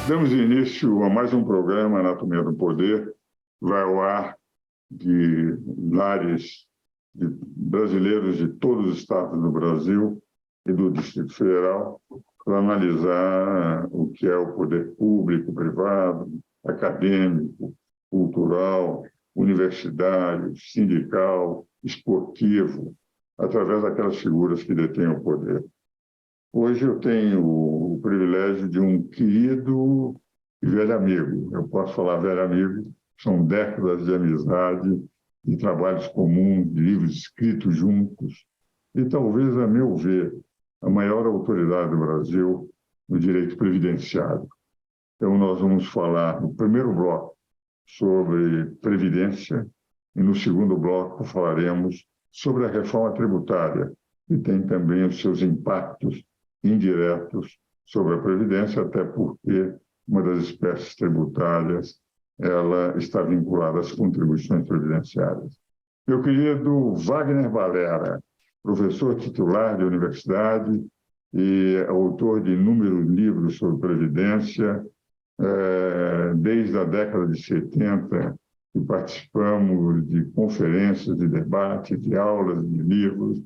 Damos início a mais um programa Anatomia do Poder, vai ao ar de lares de brasileiros de todos os estados do Brasil e do Distrito Federal para analisar o que é o poder público, privado, acadêmico, cultural, universitário, sindical, esportivo, através daquelas figuras que detêm o poder. Hoje eu tenho o privilégio de um querido e velho amigo. Eu posso falar velho amigo, são décadas de amizade, de trabalhos comuns, de livros escritos juntos, e talvez, a meu ver, a maior autoridade do Brasil no direito previdenciário. Então, nós vamos falar no primeiro bloco sobre previdência e no segundo bloco falaremos sobre a reforma tributária, que tem também os seus impactos indiretos sobre a previdência, até porque uma das espécies tributárias ela está vinculada às contribuições previdenciárias. Meu querido Wagner Valera, professor titular de universidade e autor de inúmeros livros sobre previdência, desde a década de 70, que participamos de conferências, de debates, de aulas, de livros.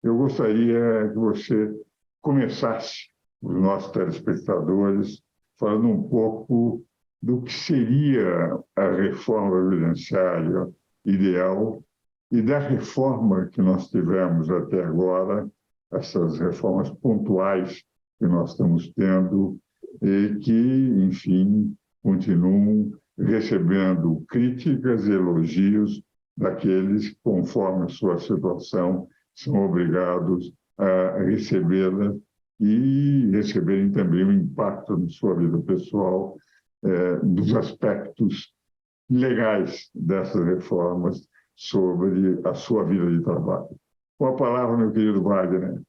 Eu gostaria que você começasse, os nossos telespectadores, falando um pouco do que seria a reforma previdenciária ideal e da reforma que nós tivemos até agora, essas reformas pontuais que nós estamos tendo e que, enfim, continuam recebendo críticas e elogios daqueles que, conforme a sua situação, são obrigados a recebê-la e receberem também o impacto na sua vida pessoal dos aspectos legais dessas reformas sobre a sua vida de trabalho. Com a palavra, meu querido Wagner.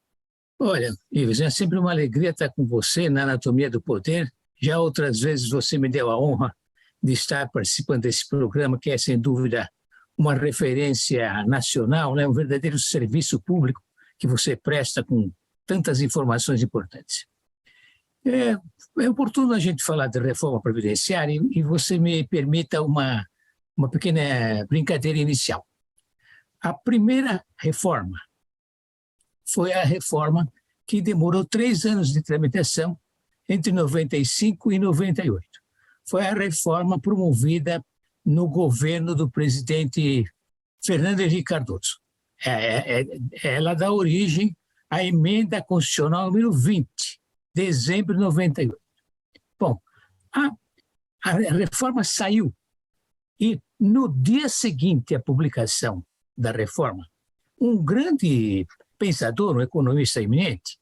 Olha, Ives, é sempre uma alegria estar com você na Anatomia do Poder. Já outras vezes você me deu a honra de estar participando desse programa, que é, sem dúvida, uma referência nacional, né? Um verdadeiro serviço público que você presta com tantas informações importantes. É oportuno a gente falar de reforma previdenciária e você me permita uma pequena brincadeira inicial. A primeira reforma foi a reforma que demorou 3 anos de tramitação, entre 95 e 98. Foi a reforma promovida no governo do presidente Fernando Henrique Cardoso. Ela dá origem à emenda constitucional número 20, dezembro de 98. Bom, a reforma saiu e no dia seguinte à publicação da reforma, um grande pensador, um economista eminente,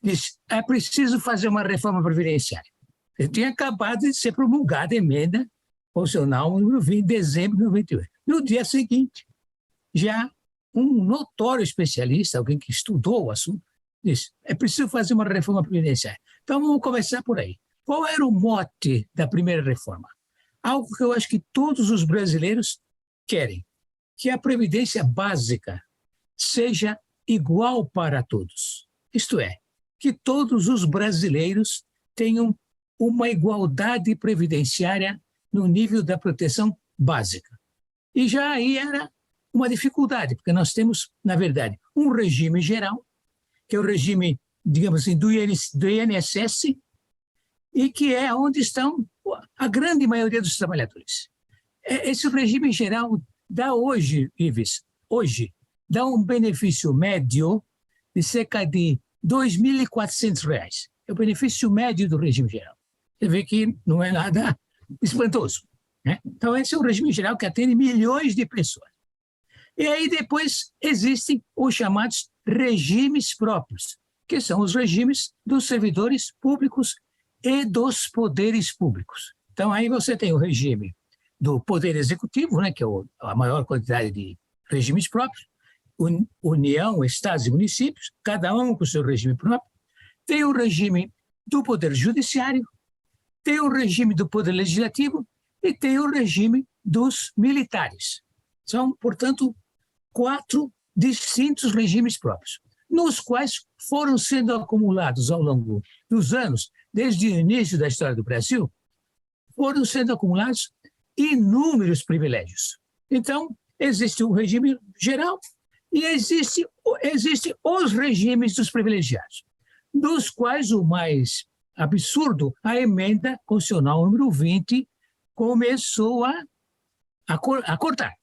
disse: é preciso fazer uma reforma previdenciária. Ele tinha acabado de ser promulgada a emenda constitucional número 20, de dezembro de 98. No dia seguinte, já um notório especialista, alguém que estudou o assunto, disse: é preciso fazer uma reforma previdenciária. Então vamos começar por aí. Qual era o mote da primeira reforma? Algo que eu acho que todos os brasileiros querem, que a previdência básica seja igual para todos. Isto é, que todos os brasileiros tenham uma igualdade previdenciária no nível da proteção básica. E já aí era uma dificuldade, porque nós temos, na verdade, um regime geral, que é o regime, digamos assim, do INSS, e que é onde estão a grande maioria dos trabalhadores. Esse regime geral dá hoje, Ives, dá um benefício médio de cerca de R$ 2.400. É o benefício médio do regime geral. Você vê que não é nada espantoso, né? Então, esse é o regime geral que atende milhões de pessoas. E aí depois existem os chamados regimes próprios, que são os regimes dos servidores públicos e dos poderes públicos. Então, aí você tem o regime do Poder Executivo, né, que é a maior quantidade de regimes próprios, União, Estados e municípios, cada um com o seu regime próprio. Tem o regime do Poder Judiciário, tem o regime do Poder Legislativo e tem o regime dos militares. São, portanto, 4 distintos regimes próprios, nos quais foram sendo acumulados ao longo dos anos desde o início da história do Brasil, foram sendo acumulados inúmeros privilégios. Então, existe o regime geral e existe os regimes dos privilegiados, dos quais o mais absurdo, a emenda constitucional número 20, começou a cortar,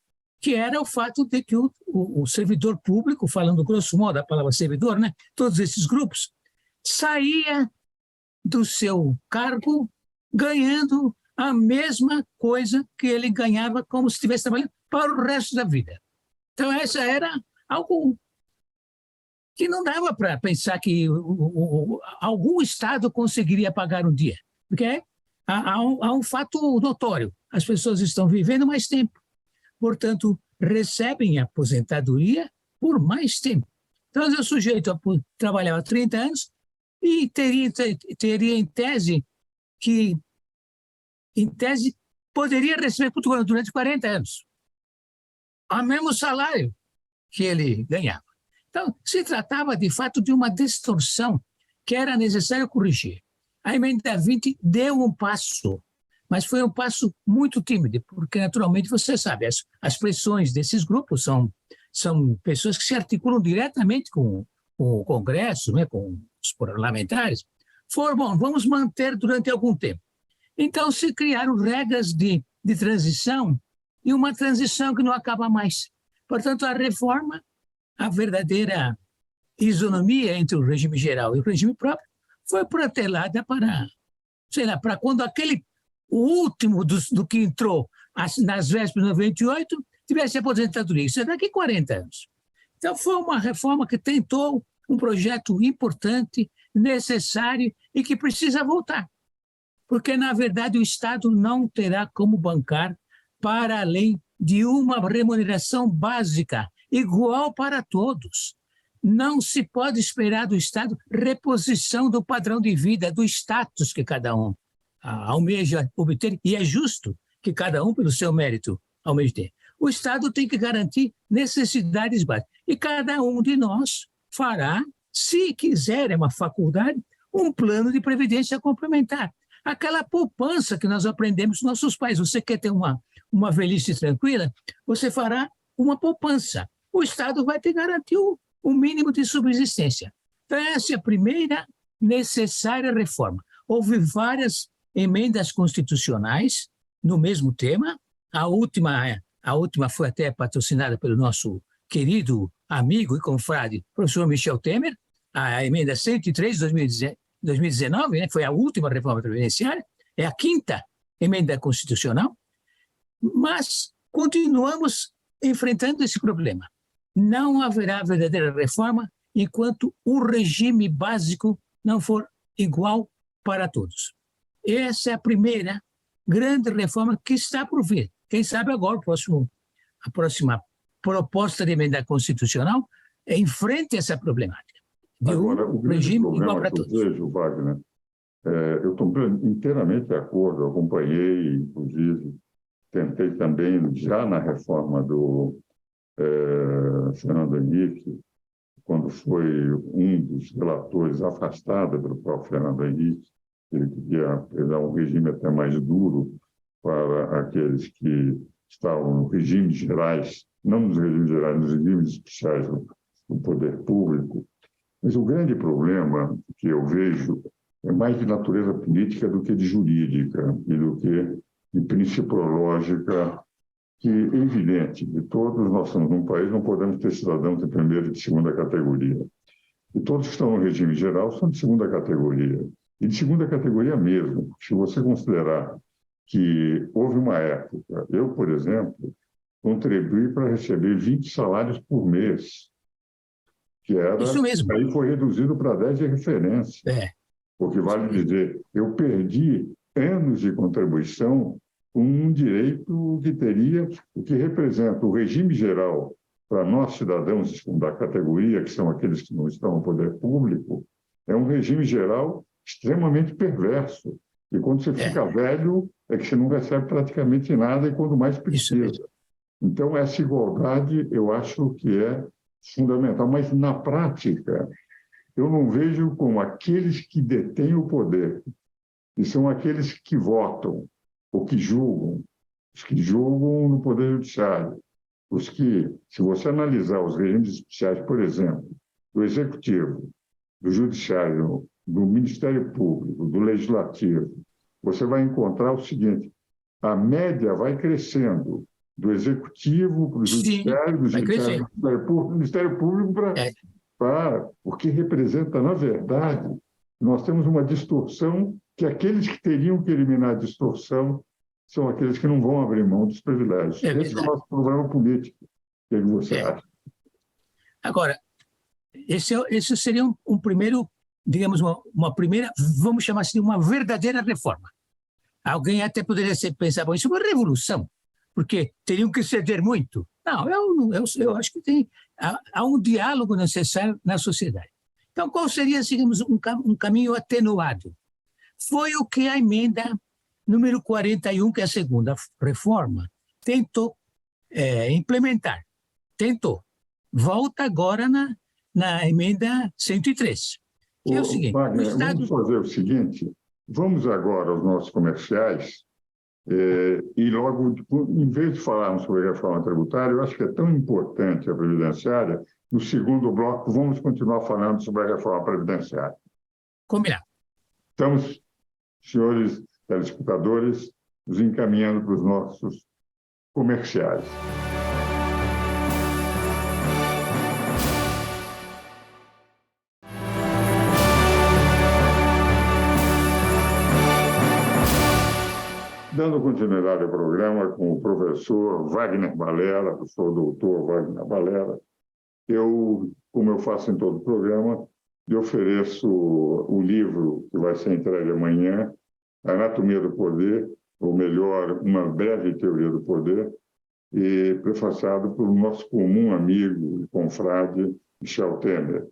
que era o fato de que o servidor público, falando grosso modo a palavra servidor, né, todos esses grupos, saía do seu cargo ganhando a mesma coisa que ele ganhava como se estivesse trabalhando para o resto da vida. Então, essa era algo que não dava para pensar que algum Estado conseguiria pagar um dia, porque há um fato notório: as pessoas estão vivendo mais tempo, portanto, recebem aposentadoria por mais tempo. Então, o sujeito trabalhava 30 anos e teria em tese, poderia receber durante 40 anos o mesmo salário que ele ganhava. Então, se tratava, de fato, de uma distorção que era necessário corrigir. A emenda 20 deu um passo, mas foi um passo muito tímido, porque, naturalmente, você sabe, as pressões desses grupos são pessoas que se articulam diretamente com o Congresso, né, com os parlamentares. Bom, vamos manter durante algum tempo. Então, se criaram regras de transição, e uma transição que não acaba mais. Portanto, a reforma, a verdadeira isonomia entre o regime geral e o regime próprio, foi protelada para, sei lá, para quando o último do que entrou nas vésperas de 98 tivesse aposentadoria. Isso é daqui a 40 anos. Então, foi uma reforma que tentou um projeto importante, necessário e que precisa voltar. Porque, na verdade, o Estado não terá como bancar para além de uma remuneração básica, igual para todos. Não se pode esperar do Estado reposição do padrão de vida, do status que cada um almeja obter, e é justo que cada um, pelo seu mérito, almeja ter. O Estado tem que garantir necessidades básicas. E cada um de nós fará, se quiser, é uma faculdade, um plano de previdência complementar. Aquela poupança que nós aprendemos dos nossos pais. Você quer ter uma velhice tranquila? Você fará uma poupança. O Estado vai te garantir o mínimo de subsistência. Então, essa é a primeira necessária reforma. Houve várias emendas constitucionais no mesmo tema. A última foi até patrocinada pelo nosso querido amigo e confrade, professor Michel Temer, a emenda 103 de 2019, né, foi a última reforma previdenciária, é a quinta emenda constitucional, mas continuamos enfrentando esse problema. Não haverá verdadeira reforma enquanto o regime básico não for igual para todos. Essa é a primeira grande reforma que está por vir. Quem sabe agora a próxima proposta de emenda constitucional enfrente essa problemática. Agora, o grande regime problema igual para que eu todos. vejo, Wagner, eu estou inteiramente de acordo, eu acompanhei, inclusive, tentei também, já na reforma do Fernando Henrique, quando foi um dos relatores afastado pelo próprio Fernando Henrique, ele queria dar um regime até mais duro para aqueles que estavam nos regimes gerais, não nos regimes gerais, nos regimes especiais do poder público. Mas o grande problema que eu vejo é mais de natureza política do que de jurídica e do que de principiológica, que é evidente que todos nós somos num país, não podemos ter cidadãos de primeira e de segunda categoria. E todos que estão no regime geral são de segunda categoria. E de segunda categoria mesmo. Se você considerar que houve uma época, eu, por exemplo, contribuí para receber 20 salários por mês, que era, Isso mesmo. aí foi reduzido para 10 de referência. Porque vale dizer, eu perdi anos de contribuição com um direito que teria, o que representa o regime geral para nós cidadãos da categoria, que são aqueles que não estão no poder público, é um regime geral extremamente perverso. E quando você fica velho, é que você não recebe praticamente nada e quando mais precisa. Então, essa igualdade, eu acho que é fundamental. Mas, na prática, eu não vejo como aqueles que detêm o poder, e são aqueles que votam ou que julgam, os que julgam no Poder Judiciário, os que, se você analisar os regimes especiais, por exemplo, do Executivo, do Judiciário, do Ministério Público, do Legislativo, você vai encontrar o seguinte: a média vai crescendo do Executivo para o Judiciário, do Judiciário para o Ministério Público para... Porque representa, na verdade, nós temos uma distorção que aqueles que teriam que eliminar a distorção são aqueles que não vão abrir mão dos privilégios. Esse é o nosso problema político. O que você acha? Agora, esse seria um primeiro, digamos, uma primeira, vamos chamar assim, uma verdadeira reforma. Alguém até poderia pensar, bom, isso é uma revolução, porque teriam que ceder muito. Não, eu acho que há um diálogo necessário na sociedade. Então, qual seria, digamos, um caminho atenuado? Foi o que a emenda número 41, que é a segunda reforma, tentou implementar. Tentou. Volta agora na emenda 103, que é o seguinte... Wagner, vamos fazer o seguinte, vamos agora aos nossos comerciais e logo, em vez de falarmos sobre a reforma tributária, eu acho que é tão importante a previdenciária, no segundo bloco vamos continuar falando sobre a reforma previdenciária. Combinado. Estamos, senhores telespectadores, nos encaminhando para os nossos comerciais. Dando continuidade ao programa com o professor Wagner Balera, professor doutor Wagner Balera, como eu faço em todo o programa, eu ofereço o livro que vai ser entregue amanhã, Anatomia do Poder, ou melhor, uma breve teoria do poder, e prefaciado por nosso comum amigo e confrade Michel Temer.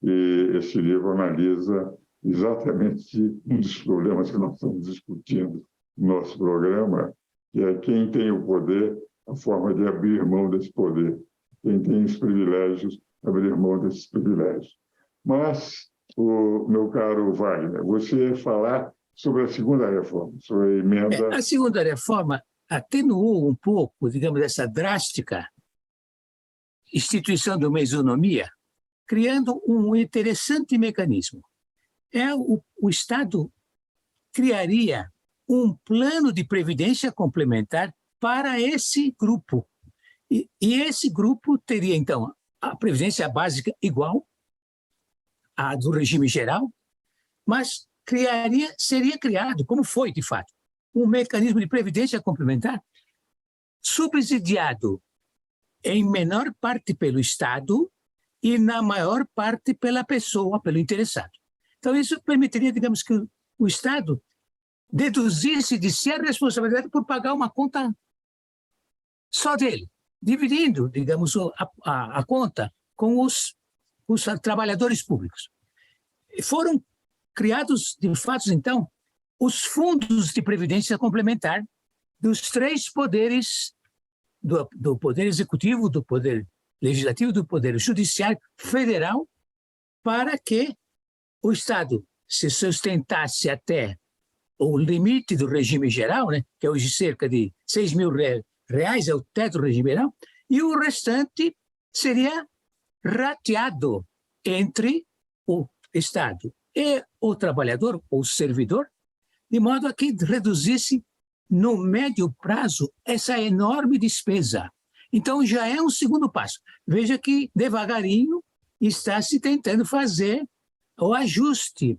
E esse livro analisa exatamente um dos problemas que nós estamos discutindo no nosso programa, que é quem tem o poder, a forma de abrir mão desse poder. Quem tem os privilégios, abrir mão desses privilégios. Mas, meu caro Wagner, você ia falar sobre a segunda reforma, sobre a emenda... A segunda reforma atenuou um pouco, digamos, essa drástica instituição de uma isonomia, criando um interessante mecanismo. O Estado criaria um plano de previdência complementar para esse grupo. E esse grupo teria, então, a previdência básica igual à do regime geral, mas seria criado, como foi de fato, um mecanismo de previdência complementar subsidiado em menor parte pelo Estado e na maior parte pela pessoa, pelo interessado. Então, isso permitiria, digamos, que o Estado deduzisse de si a responsabilidade por pagar uma conta só dele, dividindo, digamos, a conta com os trabalhadores públicos. Foram criados, de fato, então, os fundos de previdência complementar dos três poderes, do Poder Executivo, do Poder Legislativo, do Poder Judiciário Federal, para que o Estado se sustentasse até o limite do regime geral, né, que é hoje cerca de 6 mil reais, é o teto do regime geral, e o restante seria rateado entre o Estado e o trabalhador, ou servidor, de modo a que reduzisse, no médio prazo, essa enorme despesa. Então, já é um segundo passo. Veja que, devagarinho, está se tentando fazer o ajuste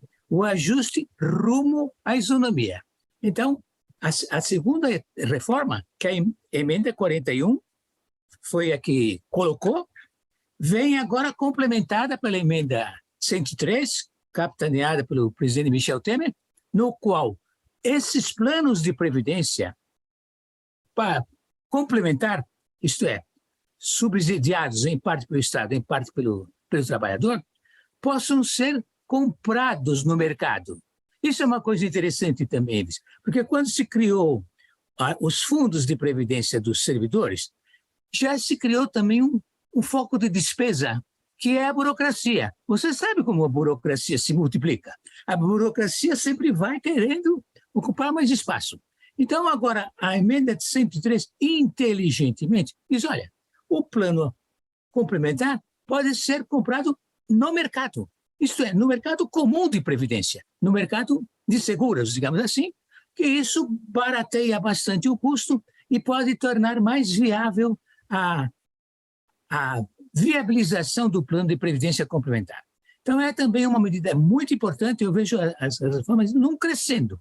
rumo à isonomia. Então, a segunda reforma, que é a emenda 41, foi a que colocou, vem agora complementada pela emenda 103, capitaneada pelo presidente Michel Temer, no qual esses planos de previdência para complementar, isto é, subsidiados em parte pelo Estado, em parte pelo trabalhador, possam ser comprados no mercado. Isso é uma coisa interessante também, porque quando se criou os fundos de previdência dos servidores, já se criou também um foco de despesa que é a burocracia. Você sabe como a burocracia se multiplica. A burocracia sempre vai querendo ocupar mais espaço. Então, agora, a emenda de 103, inteligentemente, diz, olha, o plano complementar pode ser comprado no mercado. Isto é, no mercado comum de previdência, no mercado de seguros, digamos assim, que isso barateia bastante o custo e pode tornar mais viável a viabilização do plano de previdência complementar. Então, é também uma medida muito importante, eu vejo as reformas não crescendo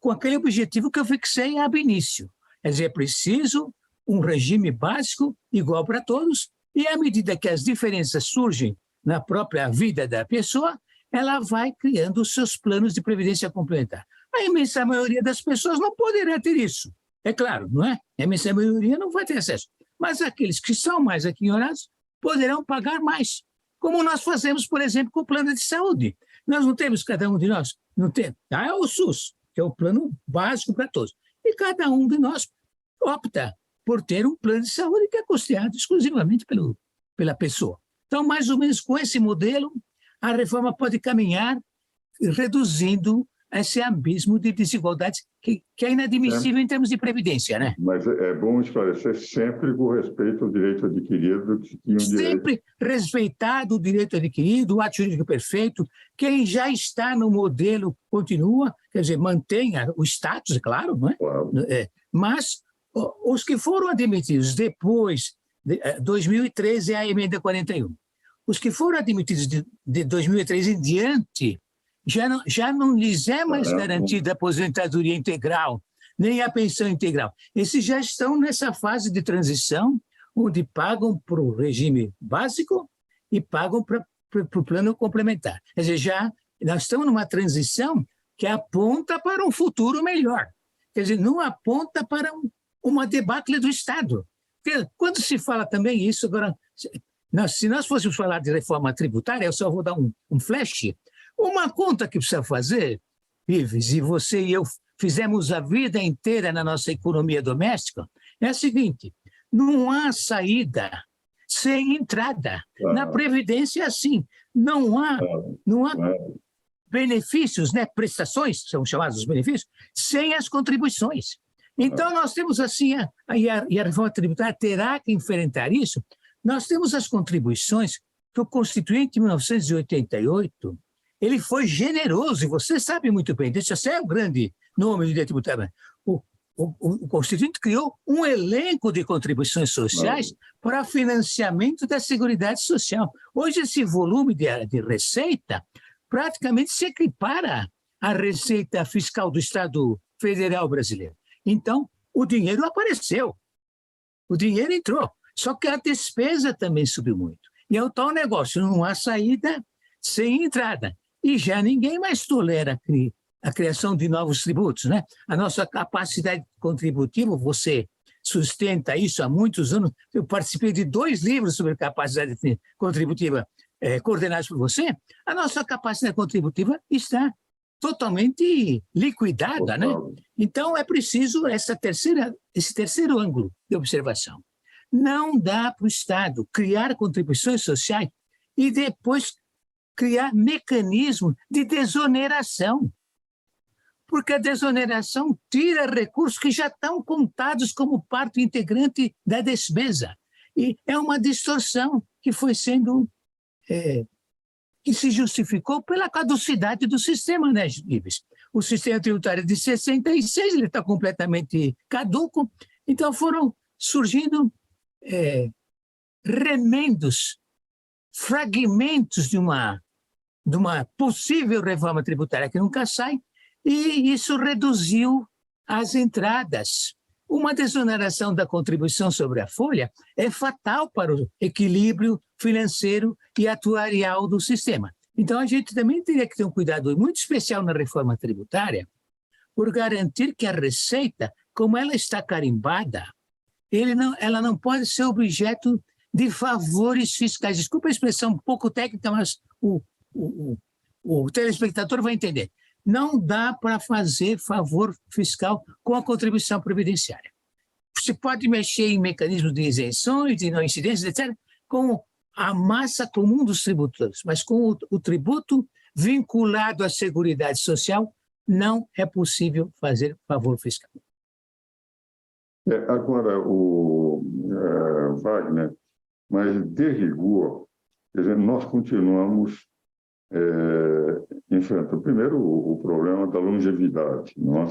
com aquele objetivo que eu fixei ab início. Quer dizer, é preciso um regime básico igual para todos, e à medida que as diferenças surgem na própria vida da pessoa, ela vai criando os seus planos de previdência complementar. A imensa maioria das pessoas não poderá ter isso, é claro, não é? A imensa maioria não vai ter acesso. Mas aqueles que são mais aquinhorados poderão pagar mais, como nós fazemos, por exemplo, com o plano de saúde. Nós não temos, cada um de nós, não tem. É o SUS, que é o plano básico para todos. E cada um de nós opta por ter um plano de saúde que é custeado exclusivamente pela pessoa. Então, mais ou menos com esse modelo, a reforma pode caminhar reduzindo esse abismo de desigualdades que é inadmissível em termos de previdência, né? Mas é bom esclarecer sempre com respeito ao direito adquirido. Sempre respeitado o direito adquirido, o ato jurídico perfeito. Quem já está no modelo continua, quer dizer, mantenha o status, é claro, não é? Claro. Mas os que foram admitidos depois de 2013 é a emenda 41. Os que foram admitidos de 2013 em diante, já não lhes é mais garantida a aposentadoria integral, nem a pensão integral. Esses já estão nessa fase de transição, onde pagam para o regime básico e pagam para o plano complementar. Quer dizer, nós estamos numa transição que aponta para um futuro melhor. Quer dizer, não aponta para uma debacle do Estado. Porque quando se fala também isso, agora, se nós fôssemos falar de reforma tributária, eu só vou dar um flash. Uma conta que precisa fazer, Ives, e você e eu fizemos a vida inteira na nossa economia doméstica, é a seguinte: não há saída sem entrada. Na Previdência é assim, não há benefícios, né, prestações, são chamados os benefícios, sem as contribuições. Então, nós temos assim, e a reforma tributária terá que enfrentar isso. Nós temos as contribuições que o Constituinte, em 1988, ele foi generoso, e você sabe muito bem, esse é o grande nome do direito tributário. O Constituinte criou um elenco de contribuições sociais para financiamento da Seguridade Social. Hoje, esse volume de receita praticamente se equipara à receita fiscal do Estado Federal brasileiro. Então, o dinheiro apareceu, o dinheiro entrou, só que a despesa também subiu muito. E é o tal negócio, não há saída sem entrada. E já ninguém mais tolera a criação de novos tributos, né? A nossa capacidade contributiva, você sustenta isso há muitos anos. Eu participei de 2 livros sobre capacidade contributiva coordenados por você. A nossa capacidade contributiva está totalmente liquidada, né? Então é preciso esse terceiro ângulo de observação. Não dá para o Estado criar contribuições sociais e depois criar mecanismo de desoneração, porque a desoneração tira recursos que já estão contados como parte integrante da despesa. E é uma distorção que foi sendo que se justificou pela caducidade do sistema, né, Ives? O sistema tributário de 66, ele está completamente caduco, então foram surgindo remendos, fragmentos de uma possível reforma tributária que nunca sai, e isso reduziu as entradas. Uma desoneração da contribuição sobre a folha é fatal para o equilíbrio financeiro e atuarial do sistema. Então, a gente também teria que ter um cuidado muito especial na reforma tributária por garantir que a receita, como ela está carimbada, ela não pode ser objeto de favores fiscais. Desculpa a expressão um pouco técnica, mas o telespectador vai entender. Não dá para fazer favor fiscal com a contribuição previdenciária. Você pode mexer em mecanismos de isenções, de não incidências, etc., com a massa comum dos tributadores, mas com o tributo vinculado à Seguridade Social, não é possível fazer favor fiscal. Agora, Wagner, mas de rigor, quer dizer, nós continuamos enfrentando, primeiro, o problema da longevidade. Não é?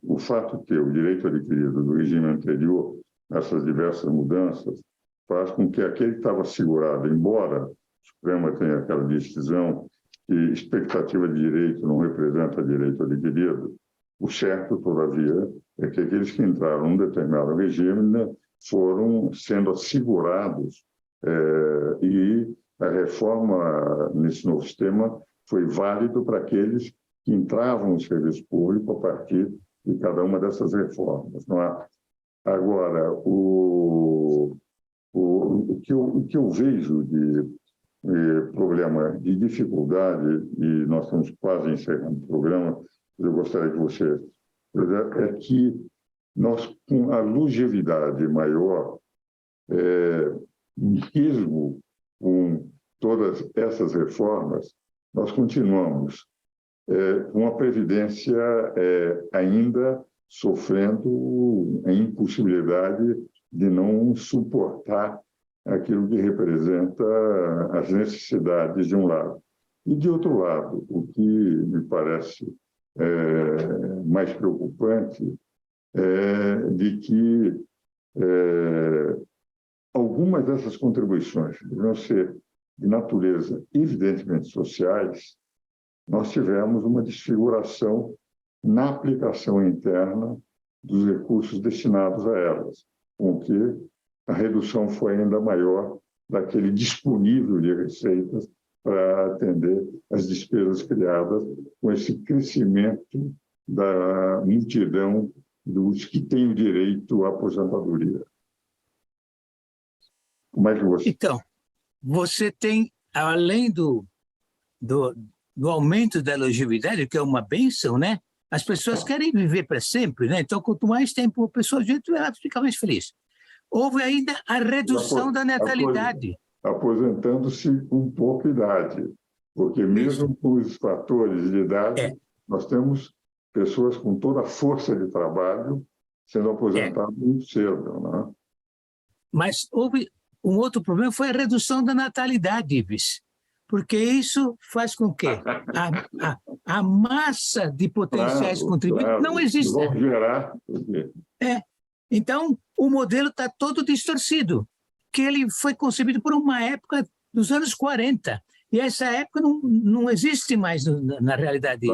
O fato de ter o direito adquirido do regime anterior, essas diversas mudanças, faz com que aquele que estava segurado, embora o Supremo tenha aquela decisão que expectativa de direito não representa direito adquirido, o certo, todavia, é que aqueles que entraram num determinado regime, né, foram sendo assegurados e a reforma nesse novo sistema foi válido para aqueles que entravam no serviço público a partir de cada uma dessas reformas. Não é? Agora, o que eu vejo de problema, de dificuldade, e nós estamos quase encerrando o programa, eu gostaria que você... é que nós, com a longevidade maior, mesmo com todas essas reformas, nós continuamos com a Previdência ainda sofrendo a impossibilidade de não suportar aquilo que representa as necessidades de um lado. E, de outro lado, o que me parece mais preocupante é de que algumas dessas contribuições deveriam ser de natureza evidentemente sociais. Nós tivemos uma desfiguração na aplicação interna dos recursos destinados a elas, com que a redução foi ainda maior daquele disponível de receitas para atender as despesas criadas com esse crescimento da multidão dos que têm o direito à aposentadoria. Como é que você... Então, você tem, além do aumento da longevidade, que é uma bênção, né? As pessoas querem viver para sempre, né? Então, quanto mais tempo a pessoa vive, ela fica mais feliz. Houve ainda a redução da natalidade. Aposentando-se com pouca idade, porque mesmo com os fatores de idade, nós temos pessoas com toda a força de trabalho sendo aposentadas muito cedo, né? Mas houve um outro problema, foi a redução da natalidade, Ives, porque isso faz com que a massa de potenciais contribuintes não exista. Vão gerar... Então, o modelo está todo distorcido, que ele foi concebido por uma época dos anos 40, e essa época não existe mais na realidade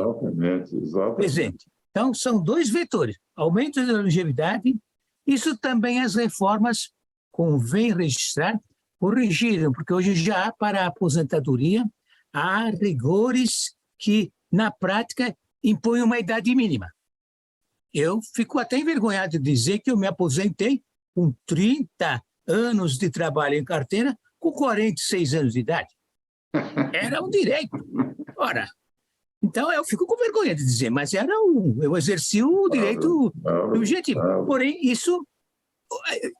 presente. Então, são dois vetores, aumento da longevidade, isso também as reformas, convém registrar, corrigiram, porque hoje já há para a aposentadoria, há rigores que, na prática, impõem uma idade mínima. Eu fico até envergonhado de dizer que eu me aposentei com 30 anos de trabalho em carteira, com 46 anos de idade. Era um direito. Ora, então eu fico com vergonha de dizer, mas eu exerci o direito objetivo. Porém, isso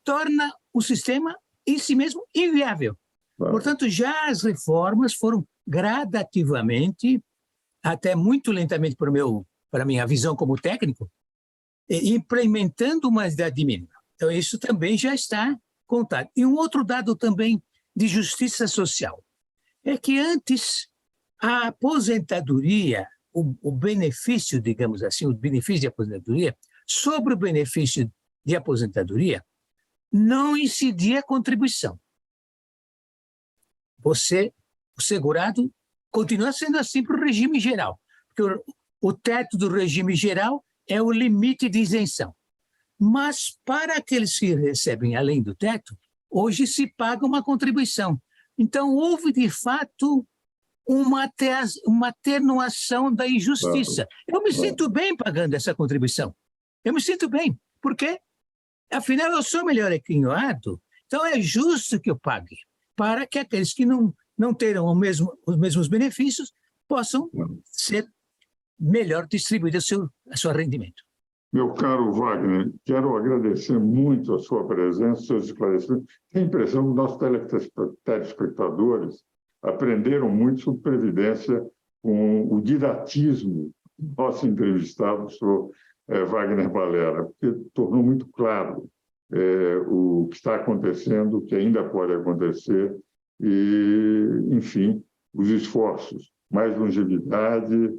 torna o sistema em si mesmo inviável. Portanto, já as reformas foram gradativamente, até muito lentamente para a minha visão como técnico, implementando uma idade mínima. Então, isso também já está contado. E um outro dado também de justiça social é que antes a aposentadoria, o benefício, digamos assim, o benefício de aposentadoria, sobre o benefício de aposentadoria, não incidia a contribuição. O segurado continua sendo assim para o regime geral, porque o teto do regime geral é o limite de isenção. Mas para aqueles que recebem além do teto, hoje se paga uma contribuição. Então, houve, de fato, uma atenuação da injustiça. Eu me sinto bem pagando essa contribuição. Eu me sinto bem, porque, afinal, eu sou melhor equinhoado, então é justo que eu pague, para que aqueles que não terão os mesmos benefícios possam ser melhor distribuídos o seu rendimento. Meu caro Wagner, quero agradecer muito a sua presença, seus esclarecimentos. Tenho a impressão que nossos telespectadores aprenderam muito sobre previdência com o didatismo do nosso entrevistado, o senhor Wagner Valera, porque tornou muito claro o que está acontecendo, o que ainda pode acontecer e, enfim, os esforços, mais longevidade.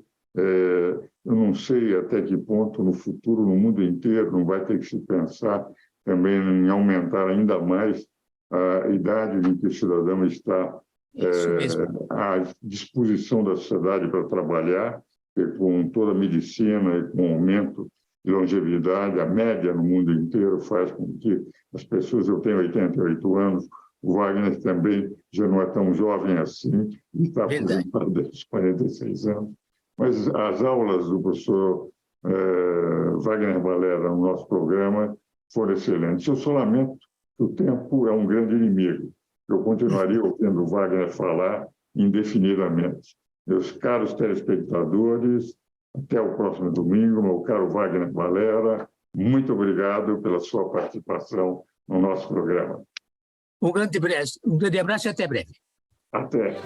Eu não sei até que ponto, no futuro, no mundo inteiro, não vai ter que se pensar também em aumentar ainda mais a idade em que o cidadão está à disposição da sociedade para trabalhar, e com toda a medicina e com o aumento de longevidade, a média no mundo inteiro faz com que as pessoas... Eu tenho 88 anos, o Wagner também já não é tão jovem assim, e está aposentado desde os 46 anos. Mas as aulas do professor Wagner Valera no nosso programa foram excelentes. Eu só lamento que o tempo é um grande inimigo. Eu continuaria ouvindo o Wagner falar indefinidamente. Meus caros telespectadores, até o próximo domingo. Meu caro Wagner Valera, muito obrigado pela sua participação no nosso programa. Um grande abraço e até breve. Até.